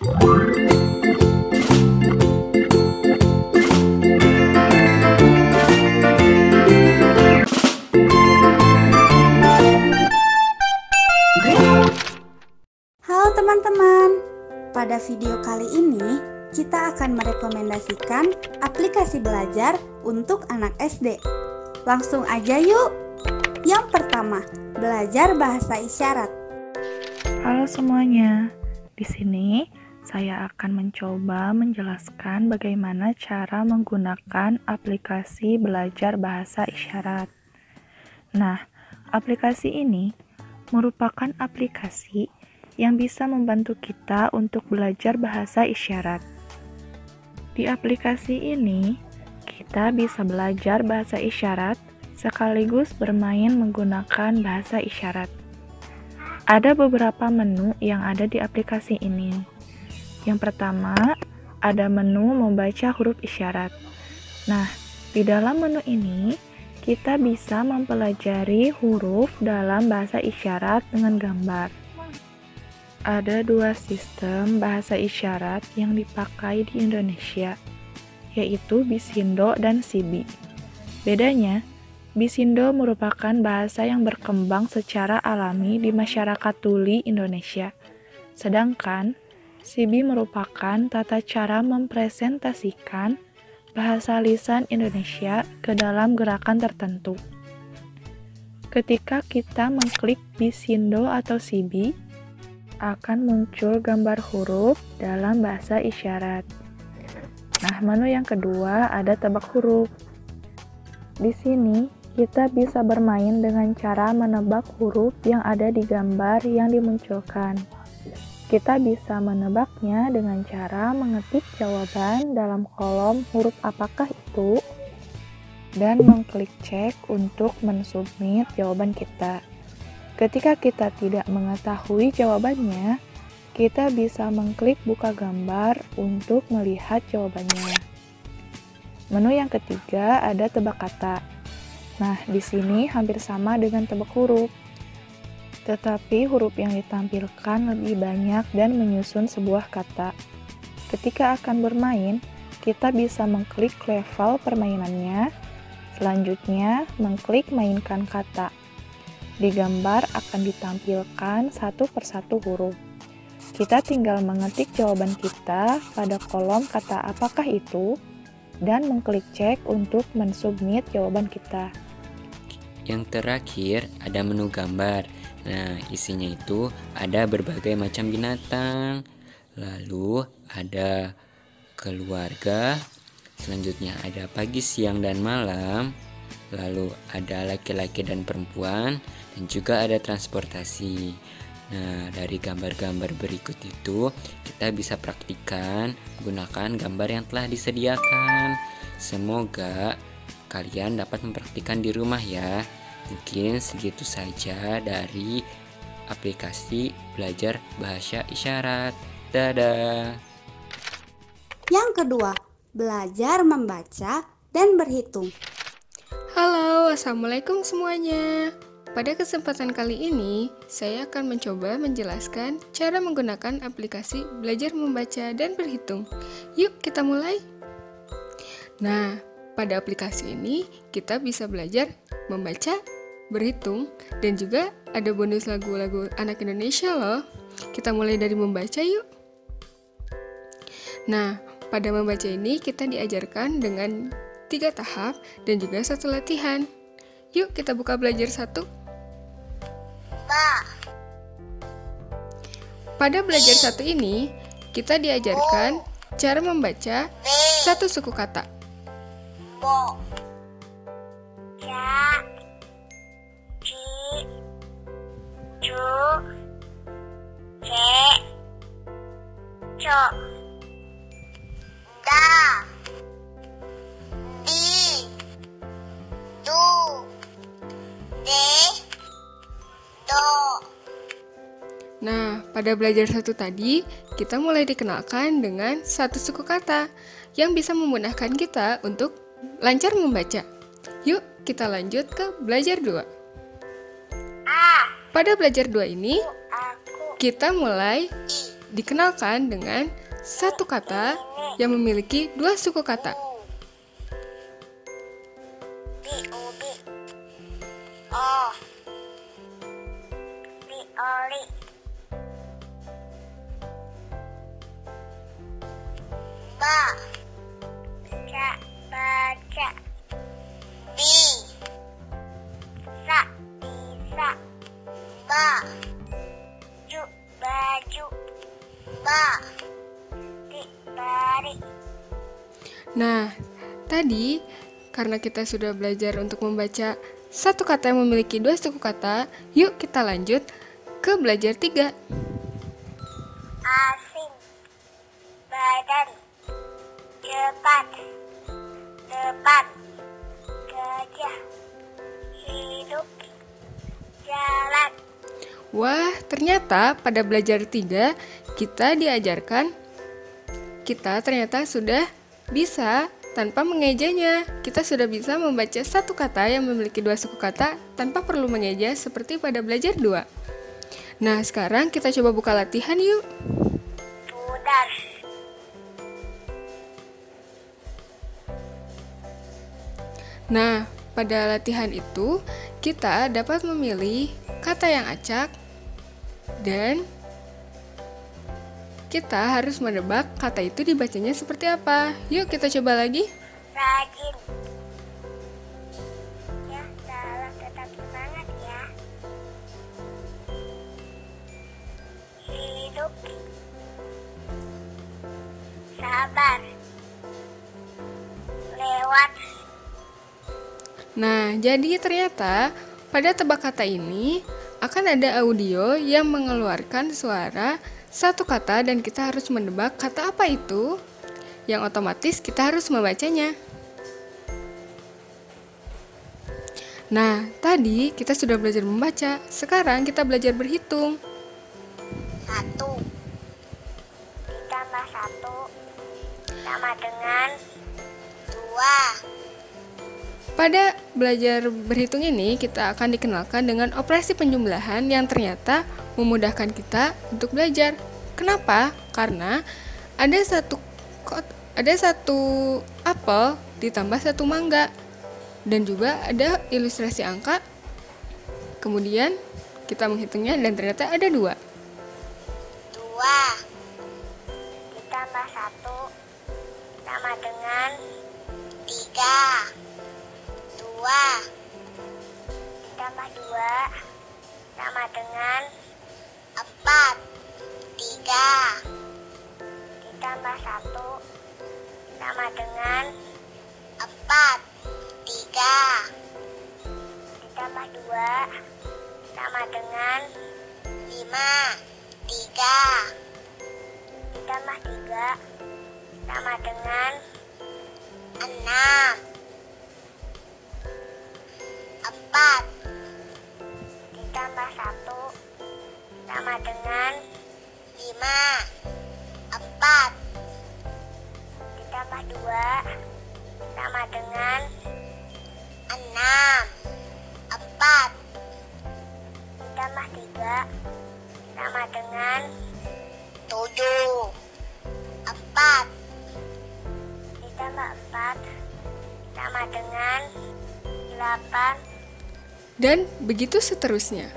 Halo teman-teman, pada video kali ini kita akan merekomendasikan aplikasi belajar untuk anak SD. Langsung aja yuk. Yang pertama, belajar bahasa isyarat. Halo semuanya, di sini saya akan mencoba menjelaskan bagaimana cara menggunakan aplikasi belajar bahasa isyarat. Nah, aplikasi ini merupakan aplikasi yang bisa membantu kita untuk belajar bahasa isyarat. Di aplikasi ini, kita bisa belajar bahasa isyarat sekaligus bermain menggunakan bahasa isyarat. Ada beberapa menu yang ada di aplikasi ini. Yang pertama, ada menu membaca huruf isyarat. Nah, di dalam menu ini, kita bisa mempelajari huruf dalam bahasa isyarat dengan gambar. Ada dua sistem bahasa isyarat yang dipakai di Indonesia, yaitu Bisindo dan Sibi. Bedanya, Bisindo merupakan bahasa yang berkembang secara alami di masyarakat tuli Indonesia, sedangkan Sibi merupakan tata cara mempresentasikan bahasa lisan Indonesia ke dalam gerakan tertentu. Ketika kita mengklik Bisindo atau Sibi, akan muncul gambar huruf dalam bahasa isyarat. Nah, menu yang kedua ada tebak huruf. Di sini, kita bisa bermain dengan cara menebak huruf yang ada di gambar yang dimunculkan. Kita bisa menebaknya dengan cara mengetik jawaban dalam kolom huruf apakah itu, dan mengklik cek untuk mensubmit jawaban kita. Ketika kita tidak mengetahui jawabannya, kita bisa mengklik buka gambar untuk melihat jawabannya. Menu yang ketiga ada tebak kata. Nah, di sini hampir sama dengan tebak huruf. Tetapi huruf yang ditampilkan lebih banyak dan menyusun sebuah kata. Ketika akan bermain, kita bisa mengklik level permainannya. Selanjutnya, mengklik mainkan kata. Di gambar akan ditampilkan satu persatu huruf. Kita tinggal mengetik jawaban kita pada kolom kata apakah itu, dan mengklik cek untuk mensubmit jawaban kita. Yang terakhir ada menu gambar. Nah, isinya itu ada berbagai macam binatang, lalu ada keluarga, selanjutnya ada pagi, siang, dan malam, lalu ada laki-laki dan perempuan, dan juga ada transportasi. Nah, dari gambar-gambar berikut itu kita bisa praktikkan menggunakan gambar yang telah disediakan. Semoga kalian dapat mempraktikkan di rumah ya. Mungkin segitu saja dari aplikasi belajar bahasa isyarat. Dadah. Yang kedua, belajar membaca dan berhitung. Halo, assalamualaikum semuanya. Pada kesempatan kali ini, saya akan mencoba menjelaskan cara menggunakan aplikasi belajar membaca dan berhitung. Yuk kita mulai. Nah, pada aplikasi ini kita bisa belajar membaca, berhitung, dan juga ada bonus lagu-lagu anak Indonesia loh. Kita mulai dari membaca yuk. Nah, pada membaca ini kita diajarkan dengan 3 tahap dan juga 1 latihan. Yuk kita buka belajar 1. Pada belajar 1 ini, kita diajarkan cara membaca 1 suku kata. Nah, pada belajar 1 tadi, kita mulai dikenalkan dengan 1 suku kata yang bisa memudahkan kita untuk lancar membaca. Yuk, kita lanjut ke belajar 2. Pada belajar 2 ini, kita mulai dikenalkan dengan satu kata yang memiliki dua suku kata. Ubi. Oh. Oli. Baca. Bi. Bisa. Baju. Bari. Nah, tadi karena kita sudah belajar untuk membaca satu kata yang memiliki dua suku kata, yuk kita lanjut ke belajar 3. Asing. Badan. Depan. Gajah. Hidup. Jalan. Wah, ternyata pada belajar 3 kita ternyata sudah bisa tanpa mengejanya. Kita sudah bisa membaca satu kata yang memiliki dua suku kata tanpa perlu mengeja seperti pada belajar 2. Nah, sekarang kita coba buka latihan yuk. Pudar. Nah, pada latihan itu kita dapat memilih kata yang acak dan kita harus menebak kata itu dibacanya seperti apa. Yuk kita coba lagi. Rajin. Ya, salah tetap semangat ya. Hidup. Sabar. Lewat. Nah, jadi ternyata pada tebak kata ini akan ada audio yang mengeluarkan suara satu kata dan kita harus menebak kata apa itu, yang otomatis kita harus membacanya. Nah, tadi kita sudah belajar membaca, sekarang kita belajar berhitung. 1 ditambah 1 sama dengan 2. Pada belajar berhitung ini, kita akan dikenalkan dengan operasi penjumlahan yang ternyata memudahkan kita untuk belajar. Kenapa? Karena ada satu apel ditambah satu mangga dan juga ada ilustrasi angka. Kemudian kita menghitungnya dan ternyata ada 2. 2 ditambah 1 sama dengan 3. 2 ditambah 2 sama dengan 4. 3 ditambah 1 sama dengan 4. 3 ditambah 2 sama dengan 5. 3 ditambah 3 sama dengan 6. 4 ditambah 1 sama dengan 5. 4 ditambah 2 sama dengan 6. 4 ditambah 3 sama dengan 7. 4 ditambah 4 sama dengan 8. Dan begitu seterusnya.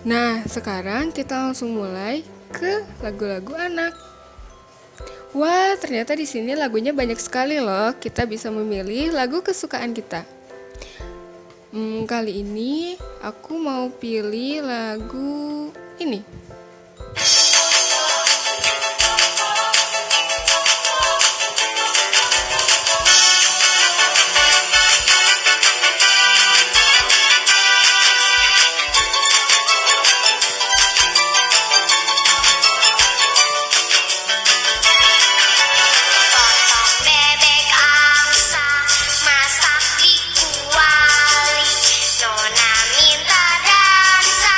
Nah, sekarang kita langsung mulai ke lagu-lagu anak. Wah, ternyata di sini lagunya banyak sekali loh. Kita bisa memilih lagu kesukaan kita. Kali ini aku mau pilih lagu ini. Nona minta dansa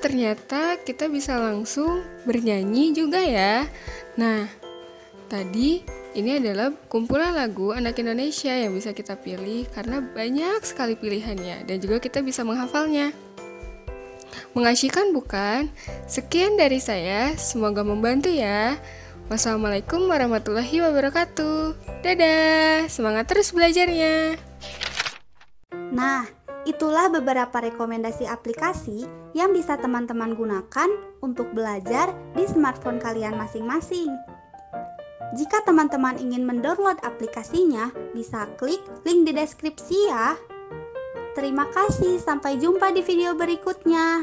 ternyata kita bisa langsung bernyanyi juga ya. Nah, tadi ini adalah kumpulan lagu anak Indonesia yang bisa kita pilih karena banyak sekali pilihannya dan juga kita bisa menghafalnya. Mengasyikkan bukan? Sekian dari saya, semoga membantu ya. Wassalamualaikum warahmatullahi wabarakatuh. Dadah, semangat terus belajarnya. Nah, itulah beberapa rekomendasi aplikasi yang bisa teman-teman gunakan untuk belajar di smartphone kalian masing-masing. Jika teman-teman ingin mendownload aplikasinya, bisa klik link di deskripsi ya. Terima kasih, sampai jumpa di video berikutnya.